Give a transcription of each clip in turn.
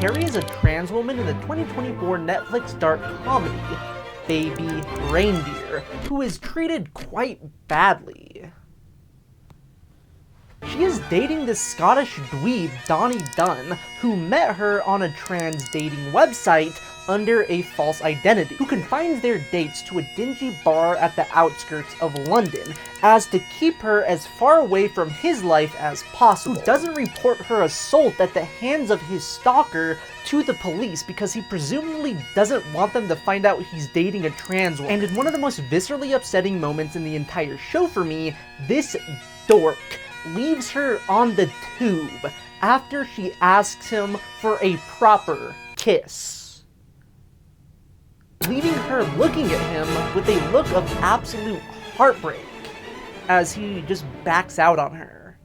Terri is a trans woman in the 2024 Netflix dark comedy, Baby Reindeer, who is treated quite badly. She is dating this Scottish dweeb, Donnie, who met her on a trans dating website under a false identity, who confines their dates to a dingy bar at the outskirts of London, as to keep her as far away from his life as possible, who doesn't report her assault at the hands of his stalker to the police because he presumably doesn't want them to find out he's dating a trans woman. And in one of the most viscerally upsetting moments in the entire show for me, this dork leaves her on the tube after she asks him for a proper kiss, leaving her looking at him with a look of absolute heartbreak as he just backs out on her.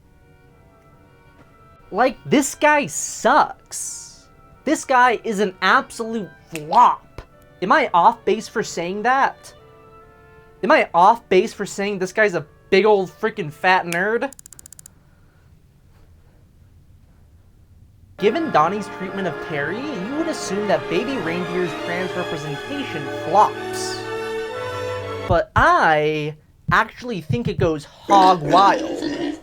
Like, this guy sucks. This guy is an absolute flop. Am I off base for saying that? Am I off base for saying this guy's a big old freaking fat nerd? Given Donnie's treatment of Terri, you would assume that Baby Reindeer's trans representation flops. But I actually think it goes hog wild.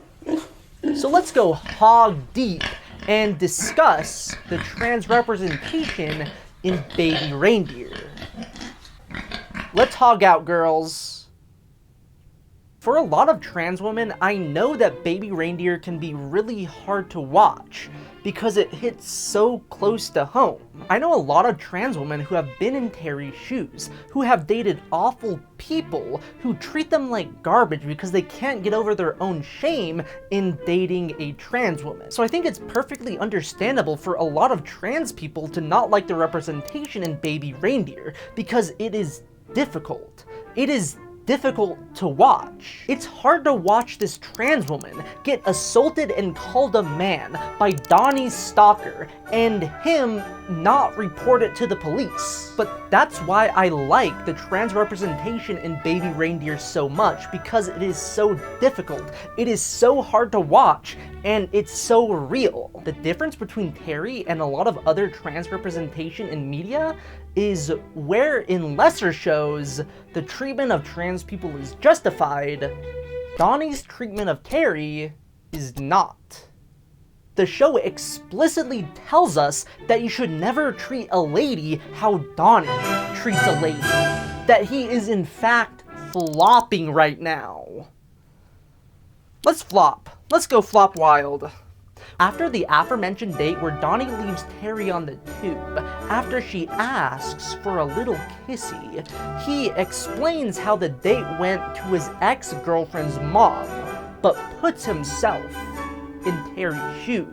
So let's go hog deep and discuss the trans representation in Baby Reindeer. Let's hog out, girls. For a lot of trans women, I know that Baby Reindeer can be really hard to watch because it hits so close to home. I know a lot of trans women who have been in Terri's shoes, who have dated awful people who treat them like garbage because they can't get over their own shame in dating a trans woman. So I think it's perfectly understandable for a lot of trans people to not like the representation in Baby Reindeer because it is difficult. It is difficult to watch. It's hard to watch this trans woman get assaulted and called a man by Donnie's stalker and him not report it to the police. But that's why I like the trans representation in Baby Reindeer so much, because it is so difficult, it is so hard to watch, and it's so real. The difference between Terri and a lot of other trans representation in media is where in lesser shows the treatment of trans people is justified, Donnie's treatment of Terri is not. The show explicitly tells us that you should never treat a lady how Donnie treats a lady. That he is in fact flopping right now. Let's flop. Let's go flop wild. After the aforementioned date where Donnie leaves Terri on the tube, after she asks for a little kissy, he explains how the date went to his ex-girlfriend's mom, but puts himself in Terri's shoes.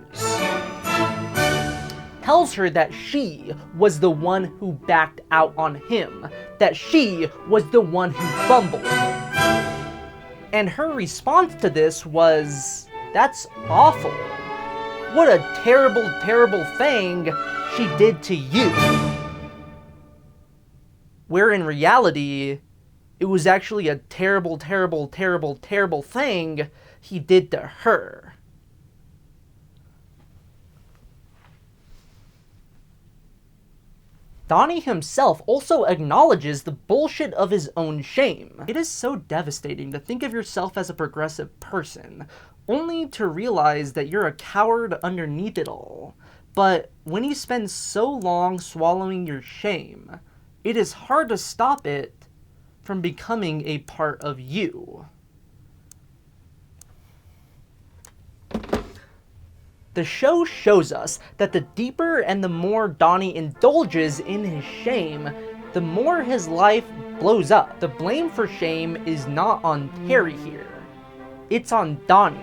Tells her that she was the one who backed out on him, that she was the one who fumbled. And her response to this was, "That's awful. What a terrible, terrible thing she did to you." Where in reality, it was actually a terrible, terrible, terrible, terrible thing he did to her. Donnie himself also acknowledges the bullshit of his own shame. It is so devastating to think of yourself as a progressive person, only to realize that you're a coward underneath it all. But when you spend so long swallowing your shame, it is hard to stop it from becoming a part of you. The show shows us that the deeper and the more Donnie indulges in his shame, the more his life blows up. The blame for shame is not on Terri here. It's on Donnie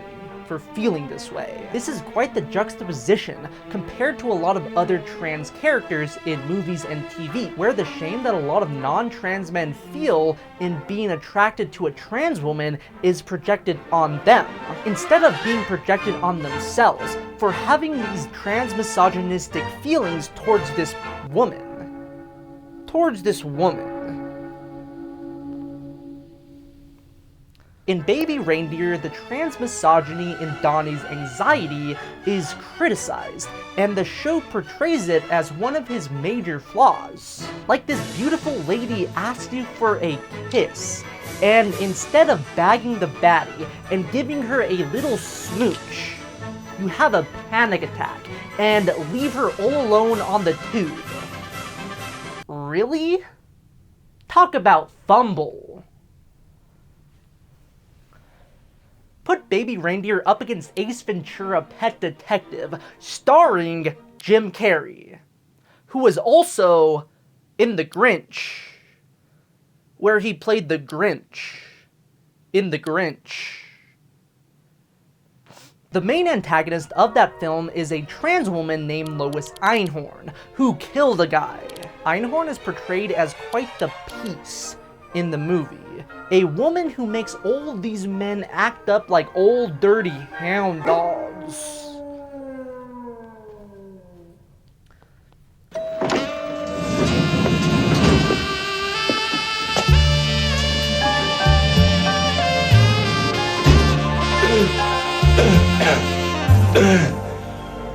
for feeling this way. This is quite the juxtaposition compared to a lot of other trans characters in movies and TV, where the shame that a lot of non-trans men feel in being attracted to a trans woman is projected on them, instead of being projected on themselves for having these trans misogynistic feelings towards this woman. In Baby Reindeer, the trans misogyny in Donnie's anxiety is criticized, and the show portrays it as one of his major flaws. Like this beautiful lady asks you for a kiss, and instead of bagging the baddie and giving her a little smooch, you have a panic attack and leave her all alone on the tube. Really? Talk about fumble. Put Baby Reindeer up against Ace Ventura: Pet Detective, starring Jim Carrey, who was also in The Grinch, where he played the Grinch in The Grinch. The main antagonist of that film is a trans woman named Lois Einhorn, who killed a guy. Einhorn is portrayed as quite the piece in the movie. A woman who makes all of these men act up like old dirty hound dogs.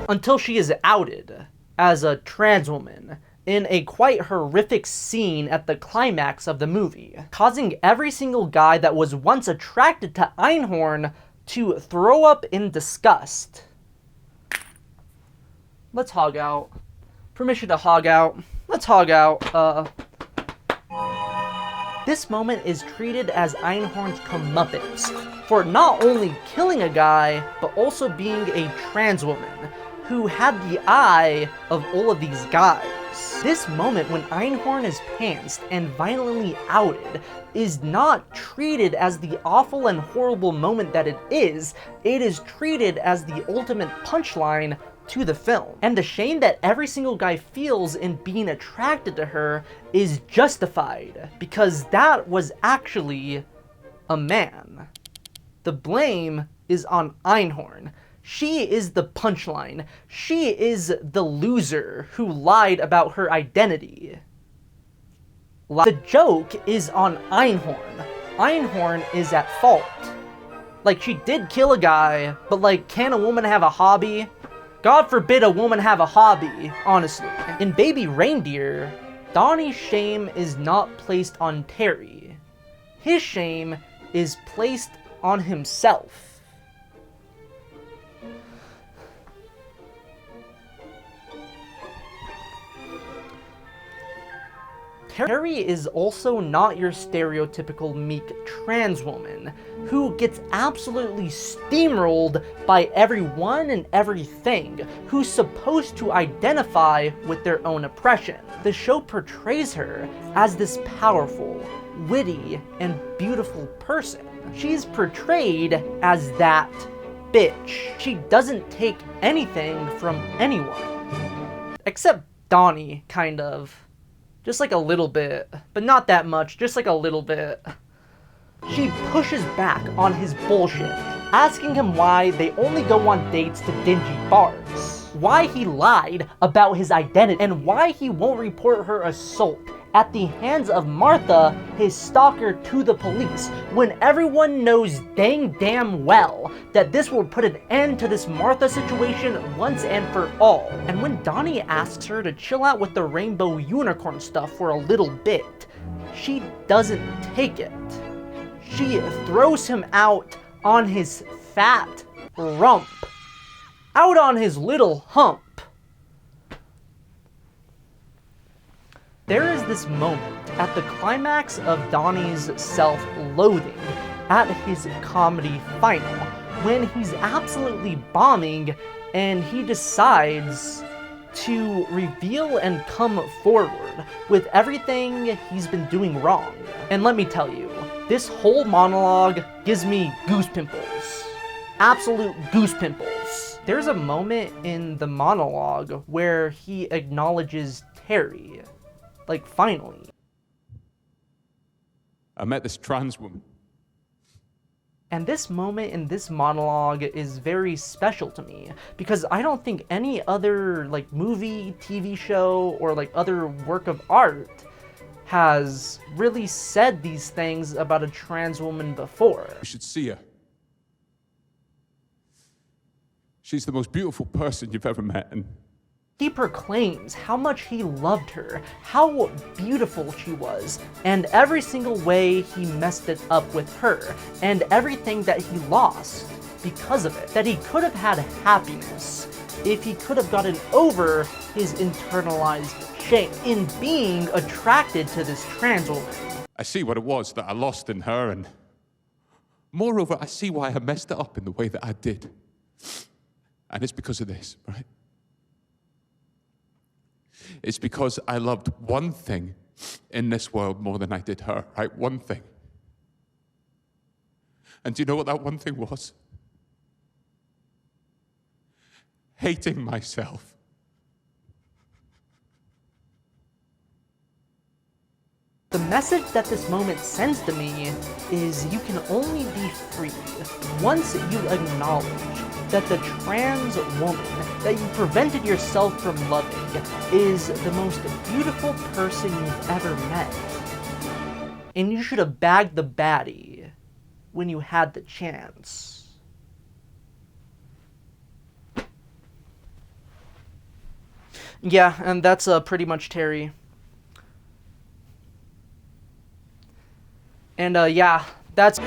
Until she is outed as a trans woman in a quite horrific scene at the climax of the movie, causing every single guy that was once attracted to Einhorn to throw up in disgust. Let's hog out. Permission to hog out. Let's hog out. This moment is treated as Einhorn's comeuppance for not only killing a guy, but also being a trans woman who had the eye of all of these guys. This moment when Einhorn is pantsed and violently outed is not treated as the awful and horrible moment that it is treated as the ultimate punchline to the film. And the shame that every single guy feels in being attracted to her is justified, because that was actually a man. The blame is on Einhorn. She is the punchline. She is the loser who lied about her identity. The joke is on Einhorn. Einhorn is at fault. Like, she did kill a guy, but like, can a woman have a hobby? God forbid a woman have a hobby, honestly. In Baby Reindeer, Donnie's shame is not placed on Terri. His shame is placed on himself. Terri is also not your stereotypical meek trans woman who gets absolutely steamrolled by everyone and everything, who's supposed to identify with their own oppression. The show portrays her as this powerful, witty, and beautiful person. She's portrayed as that bitch. She doesn't take anything from anyone. Except Donnie, kind of. Just like a little bit, but not that much, just like a little bit. She pushes back on his bullshit, asking him why they only go on dates to dingy bars, why he lied about his identity, and why he won't report her assault at the hands of Martha, his stalker, to the police, when everyone knows dang damn well that this will put an end to this Martha situation once and for all. And when Donnie asks her to chill out with the rainbow unicorn stuff for a little bit, she doesn't take it. She throws him out on his fat rump. Out on his little hump. There is this moment at the climax of Donnie's self-loathing at his comedy final when he's absolutely bombing and he decides to reveal and come forward with everything he's been doing wrong. And let me tell you, this whole monologue gives me goose pimples. Absolute goose pimples. There's a moment in the monologue where he acknowledges Terri. Like, finally. I met this trans woman. And this moment in this monologue is very special to me, because I don't think any other, like, movie, TV show, or, like, other work of art has really said these things about a trans woman before. You should see her. She's the most beautiful person you've ever met, and he proclaims how much he loved her, how beautiful she was, and every single way he messed it up with her, and everything that he lost because of it. That he could have had happiness if he could have gotten over his internalized shame in being attracted to this trans woman. I see what it was that I lost in her, and moreover, I see why I messed it up in the way that I did. And it's because of this, right? It's because I loved one thing in this world more than I did her, right? One thing. And do you know what that one thing was? Hating myself. The message that this moment sends to me is you can only be free once you acknowledge that the trans woman that you prevented yourself from loving is the most beautiful person you've ever met. And you should have bagged the baddie when you had the chance. Yeah, and that's pretty much Terri. And yeah, that's